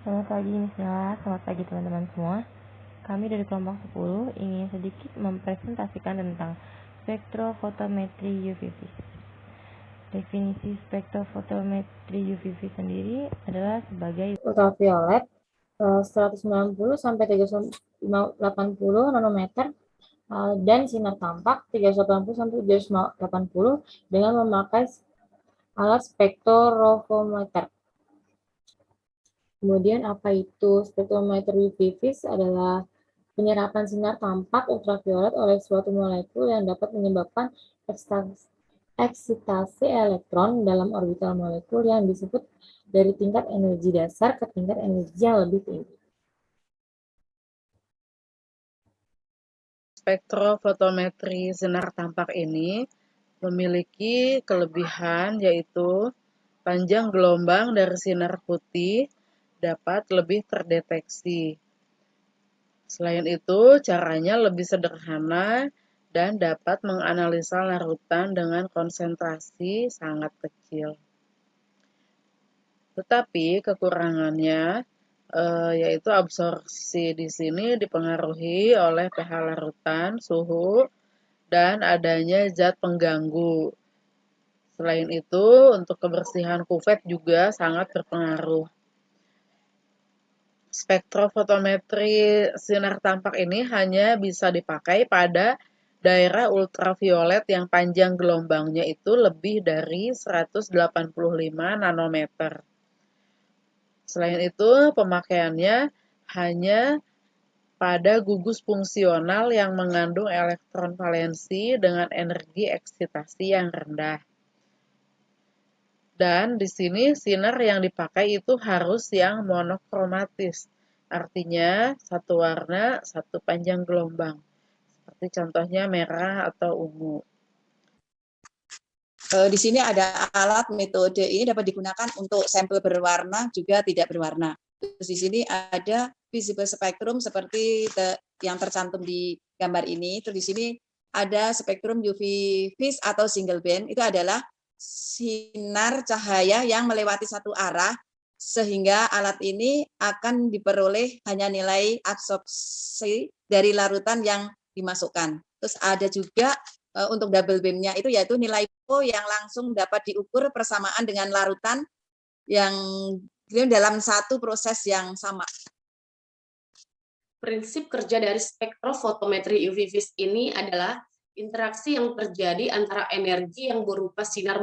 Selamat pagi Misnila, selamat pagi teman-teman semua. Kami dari kelompok 10 ingin sedikit mempresentasikan tentang spektrofotometri UV-Vis. Definisi spektrofotometri UV-Vis sendiri adalah sebagai ultraviolet 190 sampai 380 nanometer dan sinar tampak 380 sampai 380 dengan memakai alat spektrofotometer. Kemudian apa itu spektrometer UV-Vis adalah penyerapan sinar tampak ultraviolet oleh suatu molekul yang dapat menyebabkan eksitasi elektron dalam orbital molekul yang disebut dari tingkat energi dasar ke tingkat energi yang lebih tinggi. Spektrofotometri sinar tampak ini memiliki kelebihan yaitu panjang gelombang dari sinar putih dapat lebih terdeteksi. Selain itu, caranya lebih sederhana dan dapat menganalisa larutan dengan konsentrasi sangat kecil. Tetapi kekurangannya yaitu absorpsi di sini dipengaruhi oleh pH larutan, suhu, dan adanya zat pengganggu. Selain itu, untuk kebersihan kuvet juga sangat berpengaruh. Spektrofotometri sinar tampak ini hanya bisa dipakai pada daerah ultraviolet yang panjang gelombangnya itu lebih dari 185 nanometer. Selain itu, pemakaiannya hanya pada gugus fungsional yang mengandung elektron valensi dengan energi eksitasi yang rendah. Dan di sini sinar yang dipakai itu harus yang monokromatis, artinya satu warna, satu panjang gelombang, seperti contohnya merah atau ungu. Di sini ada alat metode ini dapat digunakan untuk sampel berwarna juga tidak berwarna. Terus di sini ada visible spectrum seperti yang tercantum di gambar ini. Terus di sini ada spektrum UV-Vis atau single band. Itu adalah sinar cahaya yang melewati satu arah sehingga alat ini akan diperoleh hanya nilai absorpsi dari larutan yang dimasukkan. Terus ada juga untuk double beam-nya itu yaitu nilai PO yang langsung dapat diukur persamaan dengan larutan yang dalam satu proses yang sama. Prinsip kerja dari spektrofotometri UV-Vis ini adalah interaksi yang terjadi antara energi yang berupa sinar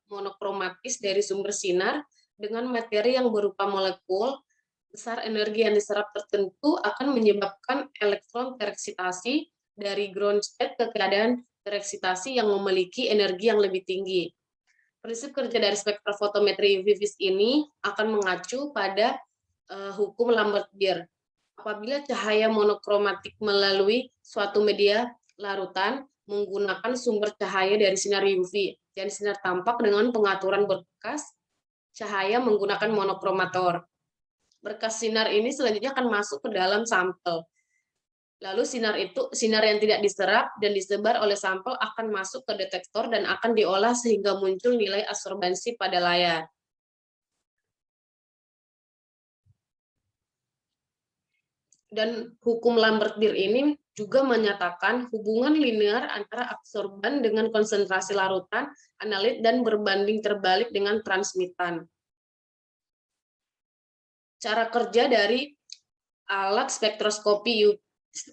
monokromatis dari sumber sinar dengan materi yang berupa molekul. Besar energi yang diserap tertentu akan menyebabkan elektron tereksitasi dari ground state ke keadaan tereksitasi yang memiliki energi yang lebih tinggi. Prinsip kerja dari spektrofotometri UV-Vis ini akan mengacu pada hukum Lambert-Beer. Apabila cahaya monokromatik melalui suatu media larutan menggunakan sumber cahaya dari sinar UV dan sinar tampak dengan pengaturan berkas cahaya menggunakan monokromator. Berkas sinar ini selanjutnya akan masuk ke dalam sampel. Lalu sinar yang tidak diserap dan disebar oleh sampel akan masuk ke detektor dan akan diolah sehingga muncul nilai absorbansi pada layar. Dan hukum Lambert-Beer ini juga menyatakan hubungan linear antara absorban dengan konsentrasi larutan, analit, dan berbanding terbalik dengan transmitan. Cara kerja dari alat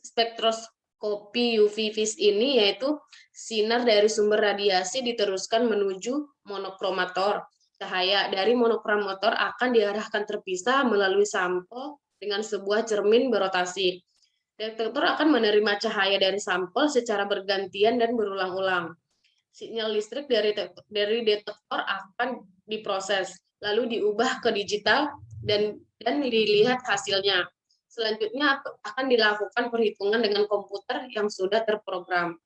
spektroskopi UV-Vis ini yaitu sinar dari sumber radiasi diteruskan menuju monokromator. Cahaya dari monokromator akan diarahkan terpisah melalui sampel dengan sebuah cermin berotasi. Detektor akan menerima cahaya dari sampel secara bergantian dan berulang-ulang. Sinyal listrik dari detektor akan diproses, lalu diubah ke digital dan dilihat hasilnya. Selanjutnya akan dilakukan perhitungan dengan komputer yang sudah terprogram.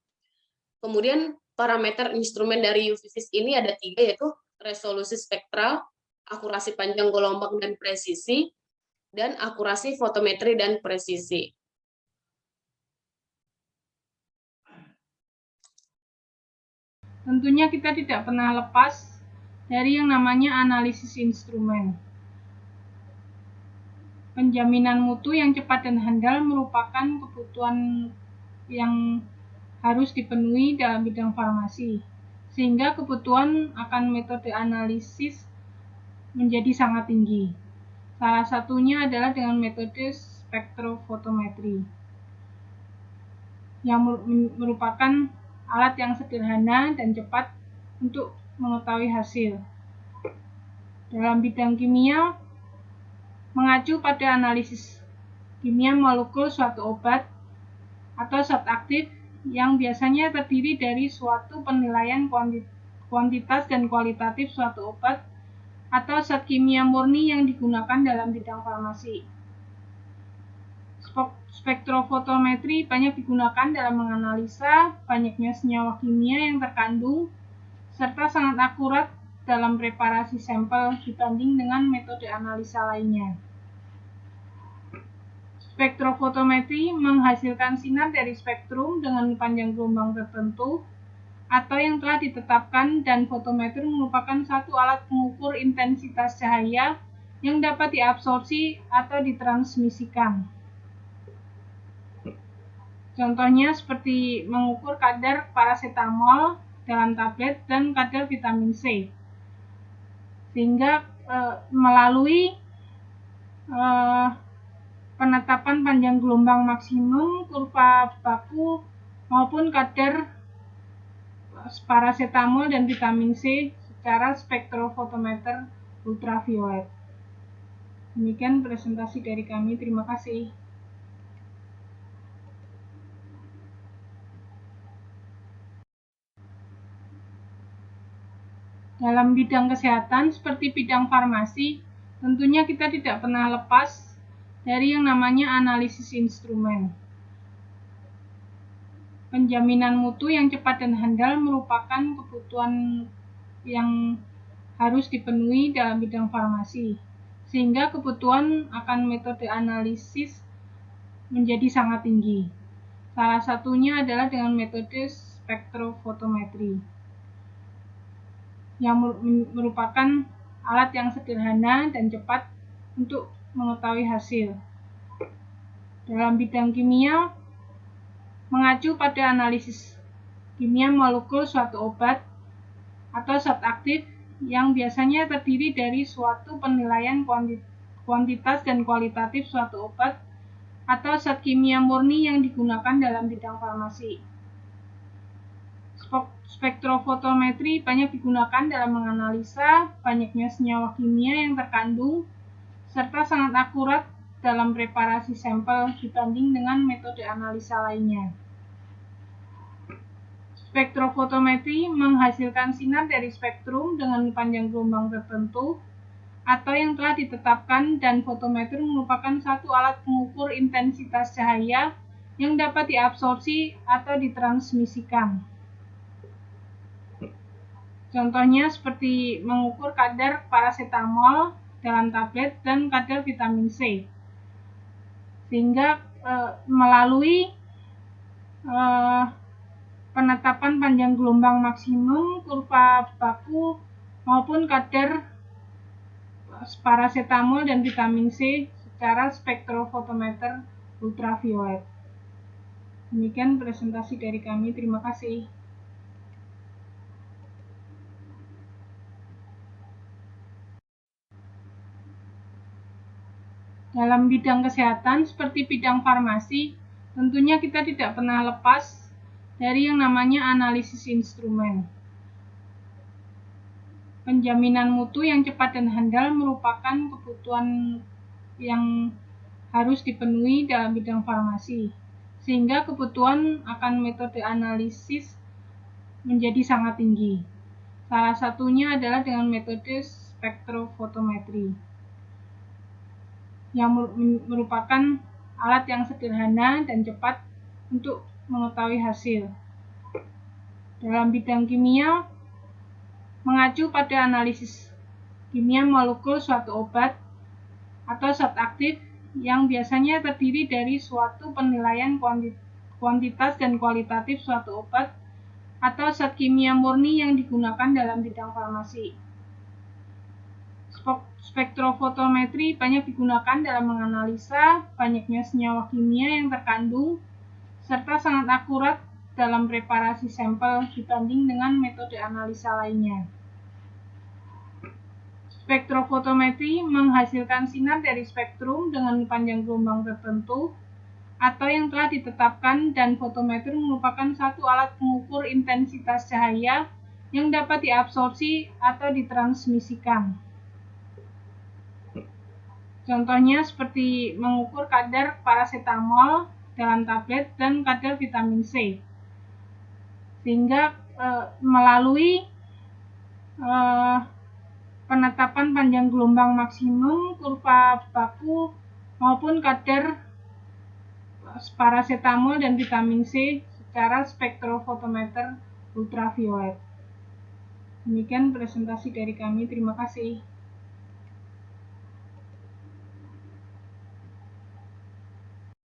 Kemudian parameter instrumen dari UV-Vis ini ada 3, yaitu resolusi spektral, akurasi panjang gelombang dan presisi, dan akurasi fotometri dan presisi. Tentunya kita tidak pernah lepas dari yang namanya analisis instrumen. Penjaminan mutu yang cepat dan handal merupakan kebutuhan yang harus dipenuhi dalam bidang farmasi, sehingga kebutuhan akan metode analisis menjadi sangat tinggi. Salah satunya adalah dengan metode spektrofotometri, yang merupakan alat yang sederhana dan cepat untuk mengetahui hasil. Dalam bidang kimia, mengacu pada analisis kimia molekul suatu obat atau zat aktif yang biasanya terdiri dari suatu penilaian kuantitas dan kualitatif suatu obat atau zat kimia murni yang digunakan dalam bidang farmasi. Spektrofotometri banyak digunakan dalam menganalisa banyaknya senyawa kimia yang terkandung serta sangat akurat dalam preparasi sampel dibanding dengan metode analisa lainnya. Spektrofotometri menghasilkan sinar dari spektrum dengan panjang gelombang tertentu atau yang telah ditetapkan, dan fotometer merupakan satu alat pengukur intensitas cahaya yang dapat diabsorpsi atau ditransmisikan. Contohnya seperti mengukur kadar parasetamol dalam tablet dan kadar vitamin C. Sehingga melalui penetapan panjang gelombang maksimum, kurva baku, maupun kadar parasetamol dan vitamin C secara spektrofotometer ultraviolet. Demikian presentasi dari kami. Terima kasih. Dalam bidang kesehatan seperti bidang farmasi, tentunya kita tidak pernah lepas dari yang namanya analisis instrumen. Penjaminan mutu yang cepat dan handal merupakan kebutuhan yang harus dipenuhi dalam bidang farmasi, sehingga kebutuhan akan metode analisis menjadi sangat tinggi. Salah satunya adalah dengan metode spektrofotometri, yang merupakan alat yang sederhana dan cepat untuk mengetahui hasil. Dalam bidang kimia, mengacu pada analisis kimia molekul suatu obat atau zat aktif yang biasanya terdiri dari suatu penilaian kuantitas dan kualitatif suatu obat atau zat kimia murni yang digunakan dalam bidang farmasi. Spektrofotometri banyak digunakan dalam menganalisa banyaknya senyawa kimia yang terkandung serta sangat akurat dalam preparasi sampel dibanding dengan metode analisa lainnya. Spektrofotometri menghasilkan sinar dari spektrum dengan panjang gelombang tertentu atau yang telah ditetapkan, dan fotometer merupakan satu alat pengukur intensitas cahaya yang dapat diabsorpsi atau ditransmisikan. Contohnya seperti mengukur kadar parasetamol dalam tablet dan kadar vitamin C. Sehingga melalui penetapan panjang gelombang maksimum, kurva baku, maupun kadar parasetamol dan vitamin C secara spektrofotometer ultraviolet. Demikian presentasi dari kami. Terima kasih. Dalam bidang kesehatan seperti bidang farmasi, tentunya kita tidak pernah lepas dari yang namanya analisis instrumen. Penjaminan mutu yang cepat dan handal merupakan kebutuhan yang harus dipenuhi dalam bidang farmasi, sehingga kebutuhan akan metode analisis menjadi sangat tinggi. Salah satunya adalah dengan metode spektrofotometri, yang merupakan alat yang sederhana dan cepat untuk mengetahui hasil. Dalam bidang kimia, mengacu pada analisis kimia molekul suatu obat atau zat aktif yang biasanya terdiri dari suatu penilaian kuantitas dan kualitatif suatu obat atau zat kimia murni yang digunakan dalam bidang farmasi. Spektrofotometri banyak digunakan dalam menganalisa banyaknya senyawa kimia yang terkandung, serta sangat akurat dalam preparasi sampel dibanding dengan metode analisa lainnya. Spektrofotometri menghasilkan sinar dari spektrum dengan panjang gelombang tertentu atau yang telah ditetapkan, dan fotometer merupakan satu alat pengukur intensitas cahaya yang dapat diabsorpsi atau ditransmisikan. Contohnya seperti mengukur kadar paracetamol dalam tablet dan kadar vitamin C. Sehingga melalui penetapan panjang gelombang maksimum, kurva baku, maupun kadar paracetamol dan vitamin C secara spektrofotometer ultraviolet. Demikian presentasi dari kami. Terima kasih.